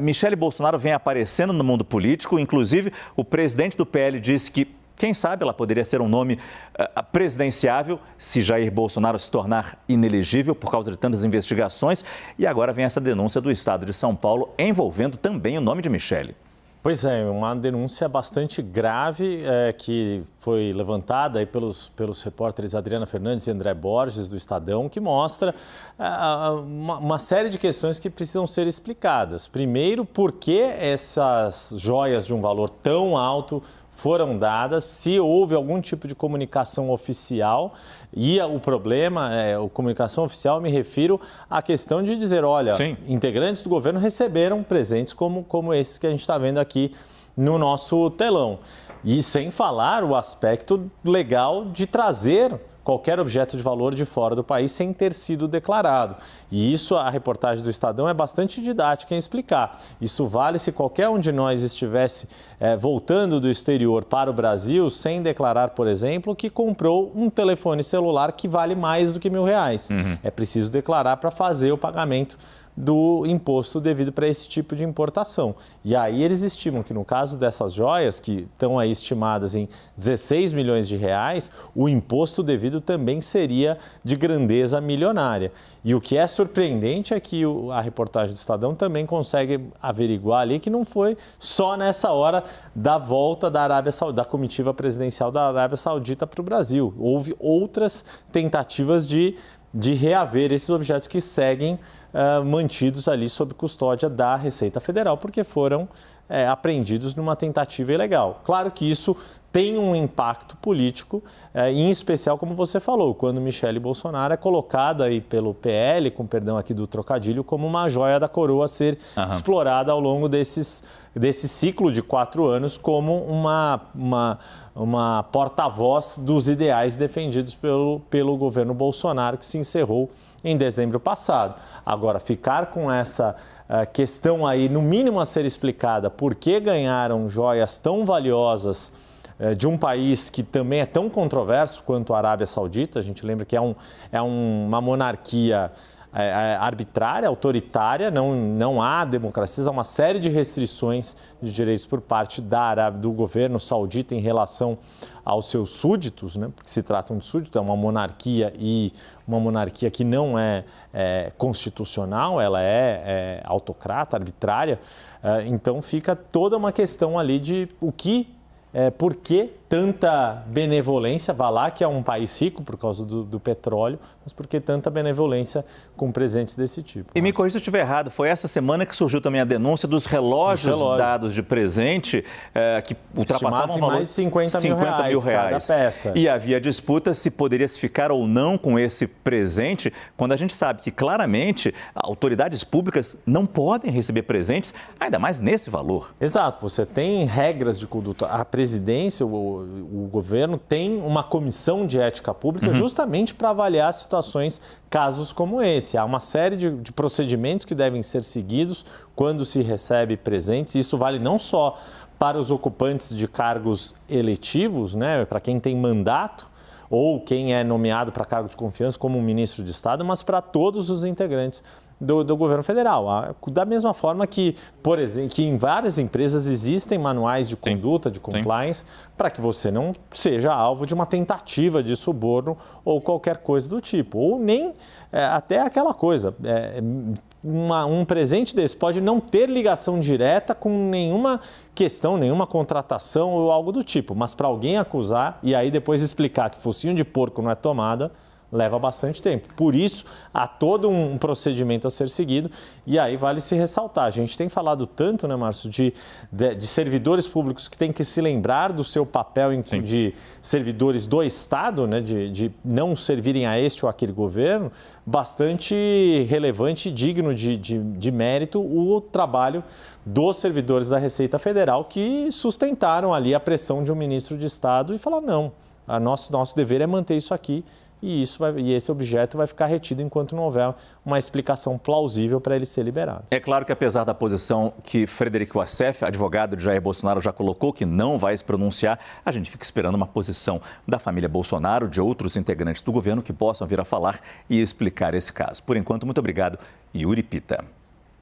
Michele Bolsonaro vem aparecendo no mundo político, inclusive o presidente do PL disse que, quem sabe, ela poderia ser um nome presidenciável se Jair Bolsonaro se tornar inelegível por causa de tantas investigações. E agora vem essa denúncia do estado de São Paulo envolvendo também o nome de Michele. Pois é, uma denúncia bastante grave que foi levantada aí pelos repórteres Adriana Fernandes e André Borges, do Estadão, que mostra uma série de questões que precisam ser explicadas. Primeiro, por que essas joias de um valor tão alto foram dadas, se houve algum tipo de comunicação oficial. E o problema, comunicação oficial, me refiro à questão de dizer, olha, sim, integrantes do governo receberam presentes como esses que a gente está vendo aqui no nosso telão. E sem falar o aspecto legal de trazer qualquer objeto de valor de fora do país sem ter sido declarado. E isso, a reportagem do Estadão é bastante didática em explicar. Isso vale se qualquer um de nós estivesse voltando do exterior para o Brasil sem declarar, por exemplo, que comprou um telefone celular que vale mais do que R$1.000. É preciso declarar para fazer o pagamento do imposto devido para esse tipo de importação. E aí eles estimam que no caso dessas joias, que estão aí estimadas em 16 milhões de reais, o imposto devido também seria de grandeza milionária. E o que é surpreendente é que a reportagem do Estadão também consegue averiguar ali que não foi só nessa hora da volta da Arábia Saudita, da comitiva presidencial da Arábia Saudita para o Brasil. Houve outras tentativas de reaver esses objetos que seguem mantidos ali sob custódia da Receita Federal, porque foram apreendidos numa tentativa ilegal. Claro que isso tem um impacto político, em especial, como você falou, quando Michele Bolsonaro é colocada aí pelo PL, com perdão aqui do trocadilho, como uma joia da coroa a ser explorada ao longo desse ciclo de 4 anos como uma porta-voz dos ideais defendidos pelo governo Bolsonaro, que se encerrou em dezembro passado. Agora, ficar com essa questão aí, no mínimo a ser explicada, por que ganharam joias tão valiosas de um país que também é tão controverso quanto a Arábia Saudita. A gente lembra que é uma monarquia arbitrária, autoritária, não há democracia, há uma série de restrições de direitos por parte do governo saudita em relação aos seus súditos, né? Porque se tratam de súditos, é uma monarquia e uma monarquia que não é constitucional, ela é autocrata, arbitrária. Então fica toda uma questão ali de por que tanta benevolência, vá lá que é um país rico por causa do petróleo, mas por que tanta benevolência com presentes desse tipo? E me corrija se eu estiver errado, foi essa semana que surgiu também a denúncia dos relógios dados de presente que ultrapassavam o valor mais de 50 mil reais cada peça. E havia disputa se poderia se ficar ou não com esse presente, quando a gente sabe que claramente autoridades públicas não podem receber presentes, ainda mais nesse valor. Exato, você tem regras de conduta. A presidência, o governo tem uma comissão de ética pública justamente para avaliar situações, casos como esse. Há uma série de procedimentos que devem ser seguidos quando se recebe presentes. Isso vale não só para os ocupantes de cargos eletivos, né, para quem tem mandato, ou quem é nomeado para cargo de confiança como um ministro de Estado, mas para todos os integrantes do governo federal. Da mesma forma que, por exemplo, que em várias empresas existem manuais de conduta, de compliance, para que você não seja alvo de uma tentativa de suborno ou qualquer coisa do tipo. Ou nem até aquela coisa, um presente desse pode não ter ligação direta com nenhuma questão, nenhuma contratação ou algo do tipo, mas para alguém acusar e aí depois explicar que focinho de porco não é tomada, leva bastante tempo. Por isso, há todo um procedimento a ser seguido e aí vale se ressaltar. A gente tem falado tanto, né, Márcio, de servidores públicos que têm que se lembrar do seu papel de servidores do Estado, né, de não servirem a este ou aquele governo, bastante relevante e digno de mérito o trabalho dos servidores da Receita Federal que sustentaram ali a pressão de um ministro de Estado e falaram, não, nosso dever é manter isso aqui. E esse objeto vai ficar retido enquanto não houver uma explicação plausível para ele ser liberado. É claro que apesar da posição que Frederico Wassef, advogado de Jair Bolsonaro, já colocou, que não vai se pronunciar, a gente fica esperando uma posição da família Bolsonaro, de outros integrantes do governo que possam vir a falar e explicar esse caso. Por enquanto, muito obrigado, Yuri Pita.